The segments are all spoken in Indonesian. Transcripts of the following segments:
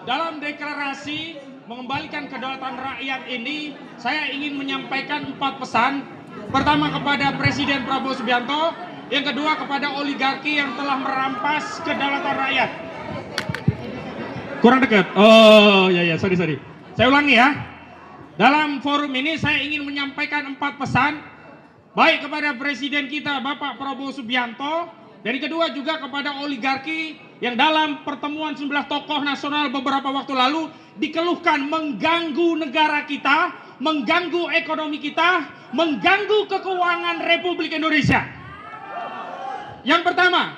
dalam deklarasi mengembalikan kedaulatan rakyat ini, saya ingin menyampaikan 4 pesan. Pertama kepada Presiden Prabowo Subianto, yang kedua kepada oligarki yang telah merampas kedaulatan rakyat. Kurang dekat. Oh ya, sorry. Saya ulangi ya. Dalam forum ini saya ingin menyampaikan 4 pesan, baik kepada Presiden kita Bapak Prabowo Subianto, dan kedua juga kepada oligarki yang dalam pertemuan 19 tokoh nasional beberapa waktu lalu dikeluhkan mengganggu negara kita, mengganggu ekonomi kita, mengganggu keuangan Republik Indonesia. Yang pertama,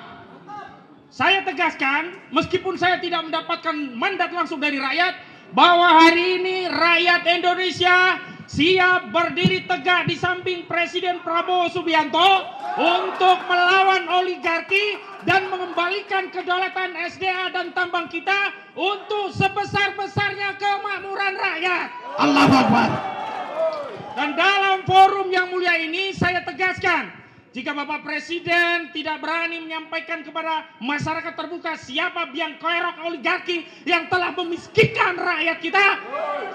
saya tegaskan, meskipun saya tidak mendapatkan mandat langsung dari rakyat, bahwa hari ini rakyat Indonesia siap berdiri tegak di samping Presiden Prabowo Subianto untuk melawan oligarki dan mengembalikan kedaulatan SDA dan tambang kita untuk sebesar-besarnya kemakmuran rakyat. Allahu Akbar. Dan dalam forum yang mulia ini saya tegaskan, jika Bapak Presiden tidak berani menyampaikan kepada masyarakat terbuka siapa biang kerok oligarki yang telah memiskinkan rakyat kita,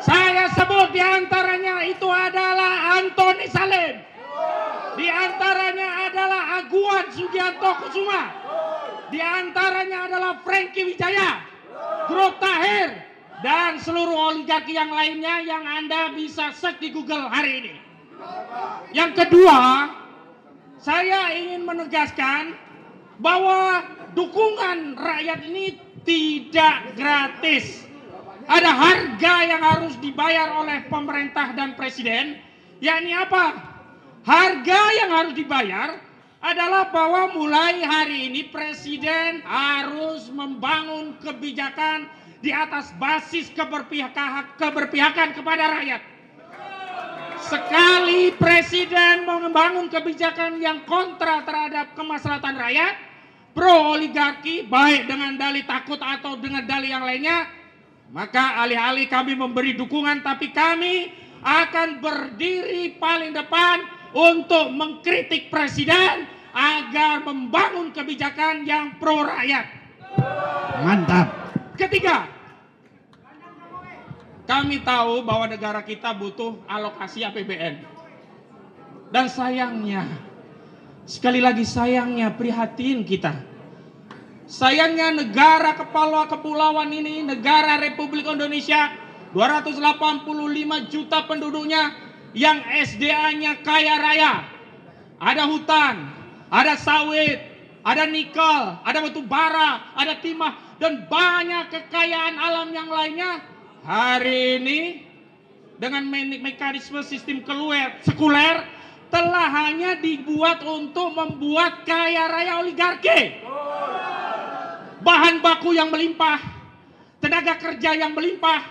saya sebut diantaranya itu adalah Antoni Salim, diantaranya adalah Aguan Sugianto Kusuma, diantaranya adalah Franky Wijaya, Grup Tahir, dan seluruh oligarki yang lainnya yang Anda bisa search di Google hari ini. Yang kedua, saya ingin menegaskan bahwa dukungan rakyat ini tidak gratis. Ada harga yang harus dibayar oleh pemerintah dan presiden, yakni apa? Harga yang harus dibayar adalah bahwa mulai hari ini presiden harus membangun kebijakan di atas basis keberpihakan kepada rakyat. Sekali presiden membangun kebijakan yang kontra terhadap kemaslahatan rakyat, pro oligarki, baik dengan dalih takut atau dengan dalih yang lainnya, maka alih-alih kami memberi dukungan, tapi kami akan berdiri paling depan untuk mengkritik presiden agar membangun kebijakan yang pro rakyat. Mantap. Ketiga, kami tahu bahwa negara kita butuh alokasi APBN. Dan sayangnya, sekali lagi sayangnya, prihatin kita. Sayangnya negara kepulauan ini, negara Republik Indonesia, 285 juta penduduknya yang SDA-nya kaya raya. Ada hutan, ada sawit, ada nikel, ada batu bara, ada timah, dan banyak kekayaan alam yang lainnya. Hari ini dengan mekanisme sistem sekuler telah hanya dibuat untuk membuat kaya raya oligarki. Bahan baku yang melimpah, tenaga kerja yang melimpah,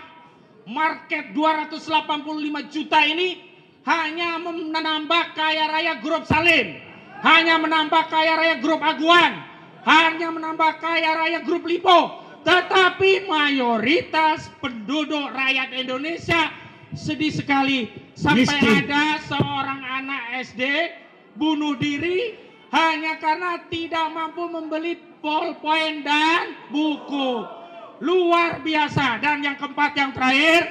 market 285 juta ini hanya menambah kaya raya Grup Salim, hanya menambah kaya raya Grup Aguan, hanya menambah kaya raya Grup Lipo. Tetapi mayoritas penduduk rakyat Indonesia sedih sekali sampai miskin. Ada seorang anak SD bunuh diri hanya karena tidak mampu membeli ballpoint dan buku. Luar biasa. Dan yang keempat, yang terakhir,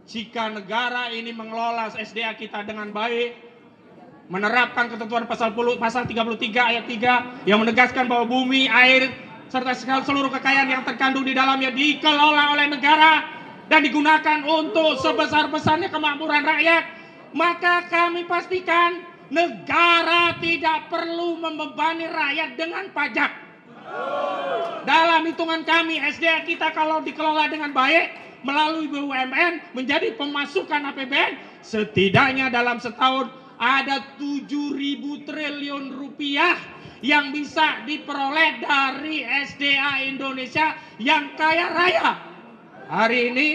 jika negara ini mengelola SDA kita dengan baik, menerapkan ketentuan pasal 33 ayat 3 yang menegaskan bahwa bumi, air, serta seluruh kekayaan yang terkandung di dalamnya dikelola oleh negara dan digunakan untuk sebesar-besarnya kemakmuran rakyat, maka kami pastikan negara tidak perlu membebani rakyat dengan pajak. Dalam hitungan kami, SDA kita kalau dikelola dengan baik melalui BUMN menjadi pemasukan APBN, setidaknya dalam setahun ada 7.000 triliun rupiah yang bisa diperoleh dari SDA Indonesia yang kaya raya. Hari ini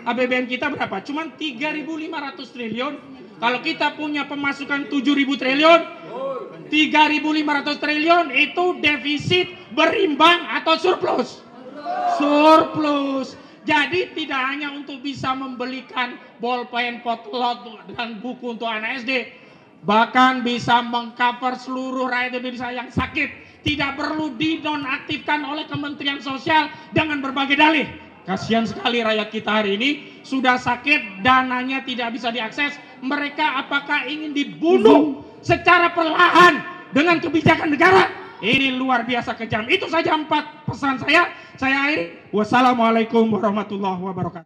APBN kita berapa? Cuman 3.500 triliun. Kalau kita punya pemasukan 7.000 triliun, 3.500 triliun itu defisit berimbang atau surplus. Surplus. Jadi tidak hanya untuk bisa membelikan bolpen, potlot, dan buku untuk anak SD, bahkan bisa mengcover seluruh rakyat Indonesia yang sakit. Tidak perlu dinonaktifkan oleh Kementerian Sosial dengan berbagai dalih. Kasihan sekali rakyat kita hari ini sudah sakit, dananya tidak bisa diakses. Mereka apakah ingin dibunuh secara perlahan dengan kebijakan negara? Ini luar biasa kejam. Itu saja 4 pesan saya. Saya akhiri. Wassalamualaikum warahmatullahi wabarakatuh.